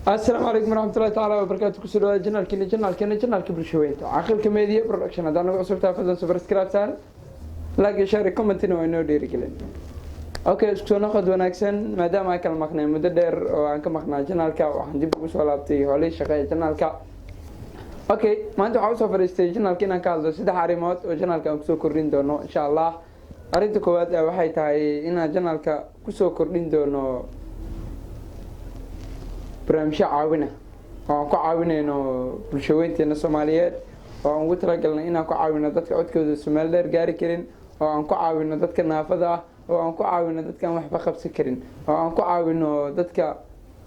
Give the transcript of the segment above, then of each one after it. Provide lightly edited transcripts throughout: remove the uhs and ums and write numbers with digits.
السلام عليكم ورحمة الله تعالى وبركاته. كسر جنال برشوينتو عقل كميديا برودكشن هذا أنا قصرتها فضل سبسكرايب سال لاقي شاري كومنتين وإنه ديري كلين. أوكي سكتو ناخد وناكسن ما دام هاي كلمة مددر وعنك مقنع جنالك وحنجيب بوش ولا بتي هولي شقي جنالك. أوكي ما أنتوا عاوزوا فريستي جنالك إن كازو سيدا حريمات وجنالك كسو كورين دونو إن شاء الله. أريد كواد وحي تاي إن جنالك كسو كورين دونو barnaamijyo caawina oo aan ku caawinayno bulshooyinteena Soomaaliyeed oo aan ugu talagalnay inaan ku caawino dadka codkooda Soomaaliyeed gaari karin oo aan ku caawino dadka naafada ah oo aan ku caawino dadka aan waxba qabsan karin oo aan ku caawino dadka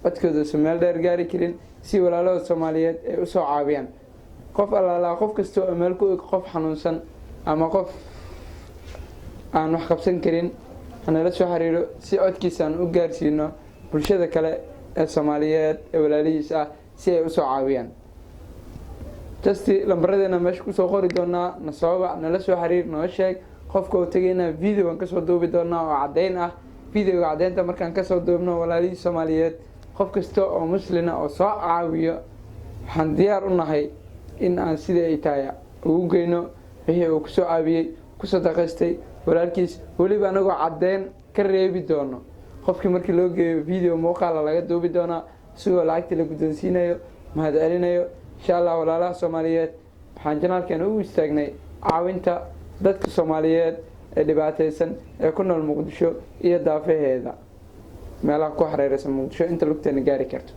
codkooda Soomaaliyeed gaari karin si walaalada Soomaaliyeed ay u soo caawiyaan qof allaala qof kasto oo meel ku qof xanuunsan ama qof aan wax qabsan karin ana la soo xiriiro si codkiisa aan u gaarsiino bulshada kale Soomaaliyeed ee walaalihiis ah si ay u soo caawiyaan jasti lambaradena meesha ku soo qori doonaa nasooba nala soo xiriir noo sheeg qofka uu tagayna video aan ka soo duubi doonaa oo cadeyn ah videoga cadeynta markaan ka soo duubno walaalihiis Soomaaliyeed qof kasta oo muslina oo soo caawiyo waxaan diyaar u nahay in aan sida ay tahay ugu geyno wixii uu ku soo caawiyay ku soo dhaqaystay walaalkiis waliba anagoo cadeyn ka reebi doono qofkii markii loo geeyo video muuqaal laga duubi doona sidoo lacagta la guddoonsiinayo mahad celinayo insha Allah walaalaha Soomaaliyeed waxaan janaalkeena u istaagnay caawinta dadka Soomaaliyeed ee dhibaataysan ee ku nool Muqdisho iyo daafaheeda meelaha ku xareeraysan Muqdisho inta lugteena gaari karto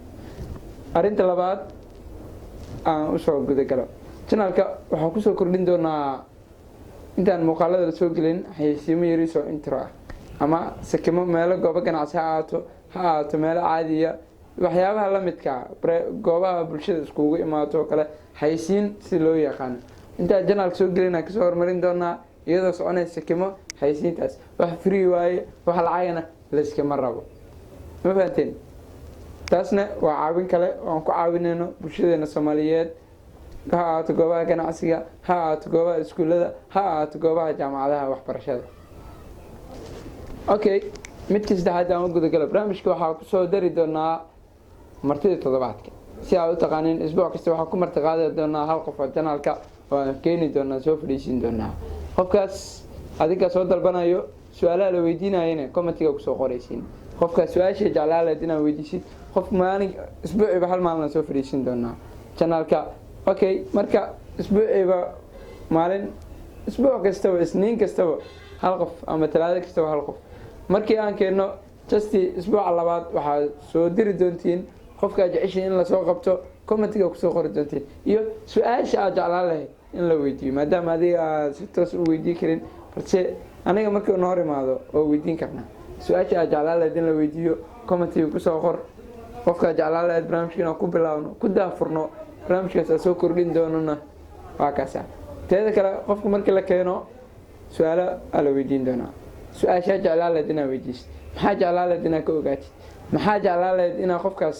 arinta labaad aan u soo gudagalo janaalka waxaan ku soo kordhin doonaa intaan muuqaalada la soo gelin xayeysiimo yariso intro ah ama sakimo meelo goobo ganacsi ha aato meelo caadiya waxyaabaha la midka goobaha bulshada iskugu imaato kale xaysiin si loo yaqaan inta janaal soo gelina ka soo hormarin doona iyadoo soconaysa sakimo xaysiintaas wax free waaye wax lacagna la iska marabo ma fahanteen taasna waa caawin kale oo aan ku caawinayno bulshadeena Soomaaliyeed ha aato goobaha ganacsiga ha aato goobaha iskuulada ha aato goobaha jaamacadaha waxbarashada okay midkii saddexaad aan u gudagalo barnaamijka waxaa ku soo dari doonaa martida toddobaadka si aad u taqaaniin isbuuc kasta waxaa ku martiqaadi doonaa hal qof oo janaalka oo aan keeni doonaa soo fadhiisin doonaa qofkaas adiga soo dalbanayo su'aalaha la weydiinayna commentiga ku soo qoraysiin qofkaas su'aasha jeclaaleed inaad weydiisid qof maalin isbuuciba hal maalin soo fadhiisin doonaa janaalka okay marka isbuuciba maalin isbuuc kasta isniin kasta hal qof ama talaado kasta hal qof markii aan keeno jasti isbuuca labaad waxaa soo diri doontiin qofka jeceshay in la soo qabto commentiga ku soo qori doontiin iyo su'aasha aad jeclaan lahayd in la weydiiyo maadaama adiga si toos u weydiin karin balse aniga markii uu hor imaado oo weydiin karna su'aasha aad jeclaan lahayd in la weydiiyo commentiga ku soo qor qofka jeclaan lahayd barnaamijka ku bilaawno ku daafurno barnaamijkaas soo kordhin doonana waa kaasa teeda kale qofka markii la keeno su'aalo ala weydiin doonaa su'aasha jeclaan lahayd inaad weydiisid maxaa jeclaan lahayd inaad ka ogaatid maxaa jeclaan lahayd inaad qofkaas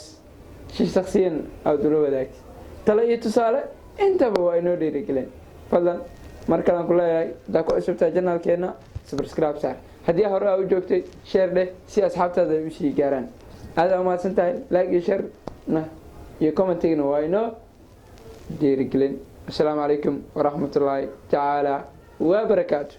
si shakhsiyan aad ula wadaagtid talo iyo tusaale intaba waa inoo dhiirigelin fadlan mar kale aan ku leeyahay hadaa ku cusubtaa janaalkeena subscribe saar haddii hore aa u joogtay share dheh si asxaabtaada ay u sii gaaraan aad aa umahadsan tahay like iyo share iyo commentigna waa inoo dhiirigelin. السلام عليكم ورحمة الله تعالى وبركاته.